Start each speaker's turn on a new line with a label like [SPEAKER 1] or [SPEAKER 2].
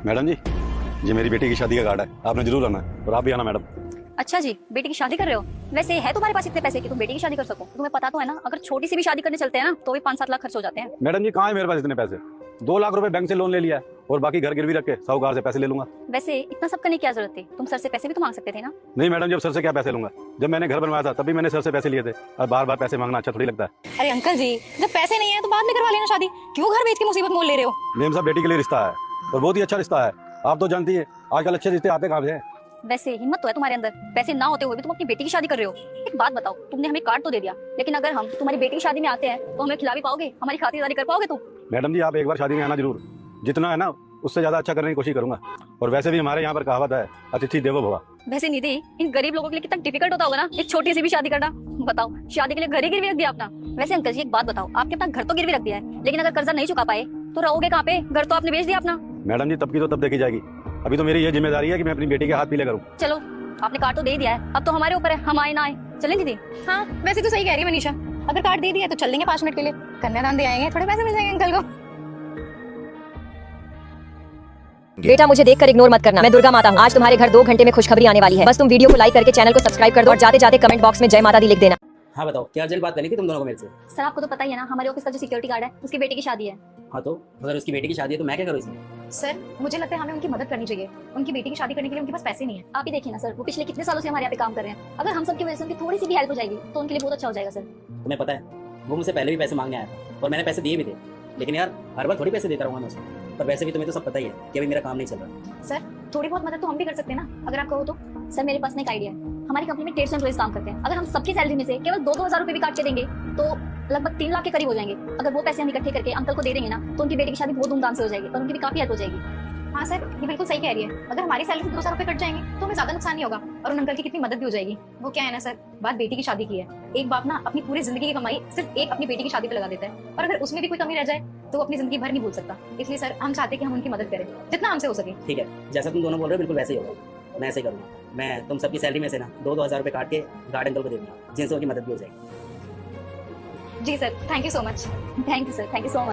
[SPEAKER 1] Madam जी, ये मेरी बेटी की शादी का कार्ड है, आपने जरूर आना है और आप भी आना मैडम।
[SPEAKER 2] अच्छा जी, बेटी की शादी कर रहे हो? वैसे है तुम्हारे पास इतने पैसे कि तुम बेटी की शादी कर सको? तुम्हें पता तो है ना, अगर छोटी सी भी शादी करने चलते हैं ना तो भी 5-7 लाख खर्च हो जाते हैं।
[SPEAKER 1] मैडम जी, कहाँ है मेरे पास इतने पैसे? 2 लाख रुपए बैंक से लोन ले लिया है और बाकी घर गिरवी रख के साहूकार से पैसे ले लूंगा।
[SPEAKER 2] वैसे इतना सब करने की क्या जरूरत थी? तुम सर से पैसे भी तो मांग सकते थे ना।
[SPEAKER 1] नहीं मैडम, जब सर से क्या पैसे लूंगा? जब मैंने घर बनवाया था तभी मैंने सर से पैसे लिए थे और बार बार पैसे मांगना अच्छा थोड़ी लगता है।
[SPEAKER 3] अरे अंकल जी, जब पैसे नहीं है तो बाद में करवा लेना शादी, क्यों घर बेच के मुसीबत मोल ले रहे हो?
[SPEAKER 1] मेम साहब, बेटी के लिए रिश्ता है और बहुत ही अच्छा रिश्ता है। आप तो जानती है आजकल अच्छे रिश्ते आते कहाँ से हैं।
[SPEAKER 2] वैसे हिम्मत तो है तुम्हारे अंदर, पैसे ना होते हुए भी तुम अपनी बेटी की शादी कर रहे हो। एक बात बताओ, तुमने हमें कार्ड तो दे दिया, लेकिन अगर हम तुम्हारी बेटी की शादी में आते हैं तो हमें खिला भी पाओगे? हमारी खातिरदारी कर पाओगे तुम?
[SPEAKER 1] मैडम जी, आप एक बार शादी में आना जरूर, जितना है ना उससे ज्यादा अच्छा करने की कोशिश करूंगा। और वैसे भी हमारे यहाँ पर कहावत है, अतिथि देवो भव।
[SPEAKER 2] वैसे निधि, इन गरीब लोगों के लिए कितना डिफिकल्ट होता होगा ना एक छोटी सी भी शादी करना। बताओ, शादी के लिए घर ही गिरवी रख दिया अपना। वैसे अंकल जी, एक बात बताओ, आपके अपना घर तो गिरवी रख दिया है, लेकिन अगर कर्जा नहीं चुका पाए तो रहोगे कहाँ पे? घर तो आपने बेच दिया अपना।
[SPEAKER 1] मैडम जी, तब की तो तब देखी जाएगी, अभी तो मेरी ये जिम्मेदारी है कि मैं अपनी बेटी के हाथ पीले करूँ।
[SPEAKER 2] चलो, आपने कार्ड तो दे दिया है, अब तो हमारे ऊपर है, हम आए ना आए। चलें दीदी?
[SPEAKER 3] हाँ, वैसे तो सही कह रही है मनीषा, अगर कार्ड दे दिया तो चल लेंगे 5 मिनट के लिए, कन्यादान दे आएंगे, थोड़े पैसे मिल जाएंगे अंकल को।
[SPEAKER 4] बेटा, मुझे देखकर इग्नोर मत करना, मैं दुर्गा माता हूँ। आज तुम्हारे घर 2 घंटे में खुशखबरी आने वाली है। बस तुम वीडियो को लाइक करके चैनल को सब्सक्राइब कर दो और जाते जाते कमेंट बॉक्स में जय माता दी लिख देना।
[SPEAKER 5] हाँ बताओ, क्या अर्जेंट बात करनी थी तुम दोनों को मेरे से?
[SPEAKER 2] सर, आपको तो पता ही है ना, हमारे ऑफिस का जो सिक्योरिटी गार्ड है उसकी बेटी की शादी है।
[SPEAKER 5] हाँ तो अगर उसकी बेटी की शादी है तो मैं क्या करूँ इसमें?
[SPEAKER 3] सर, मुझे लगता है हमें उनकी मदद करनी चाहिए, उनकी बेटी की शादी करने के लिए उनके पास पैसे नहीं है।
[SPEAKER 2] आप ही देखिए ना सर, वो पिछले कितने सालों से हमारे यहाँ पे काम कर रहे हैं। अगर हम सबकी वजह से उनकी थोड़ी सी भी हेल्प हो जाएगी तो उनके लिए बहुत अच्छा हो जाएगा सर।
[SPEAKER 5] तुम्हें पता है वो मुझसे पहले भी पैसे मांगने आया था और मैंने पैसे दिए भी थे, लेकिन यार हर बार थोड़ी पैसे देता रहूँगा मैं उसको। पर वैसे भी तुम्हें तो सब पता ही है कि अभी मेरा काम नहीं चल रहा।
[SPEAKER 3] सर, थोड़ी बहुत मदद तो हम भी कर सकते हैं ना, अगर आप कहो तो।
[SPEAKER 2] सर, मेरे पास एक आइडिया है। हमारी कंपनी में 150 एम्प्लॉइज काम करते हैं। अगर हम सबकी सैलरी में से केवल 2-2 हजार रुपए भी काट के देंगे तो लगभग 3 लाख के करीब हो जाएंगे। अगर वो पैसे हम इकट्ठे करके अंकल को दे देंगे ना तो उनकी बेटी की शादी बहुत धूमधाम से हो जाएगी और उनकी भी काफी हेल्प हो जाएगी।
[SPEAKER 3] हाँ सर, ये बिल्कुल सही कह रही है, अगर हमारी सैलरी से 2,000 रुपए कट जाएंगे तो हमें ज्यादा नुकसान नहीं होगा और उन अंकल की कितनी मदद भी हो जाएगी। वो क्या है ना सर, बात बेटी की शादी की है। एक बाप ना अपनी पूरी जिंदगी की कमाई सिर्फ एक अपनी बेटी की शादी पे लगा देता है, और अगर उसमें भी कोई कमी रह जाए तो वो अपनी जिंदगी भर नहीं भूल सकता। इसलिए सर, हम चाहते हैं कि हम उनकी मदद करें जितना हमसे हो सके।
[SPEAKER 5] ठीक है, जैसा तुम दोनों बोल रहे हो बिल्कुल वैसे ही होगा, मैं ऐसे ही करूँगा। मैं तुम सबकी सैलरी में से ना 2-2 हजार रुपये काट के गार्ड अंकल को दे दूँगा, जिनसे उनकी मदद भी हो जाएगी।
[SPEAKER 3] जी sir, thank you so much.
[SPEAKER 2] Thank you sir, thank you so much.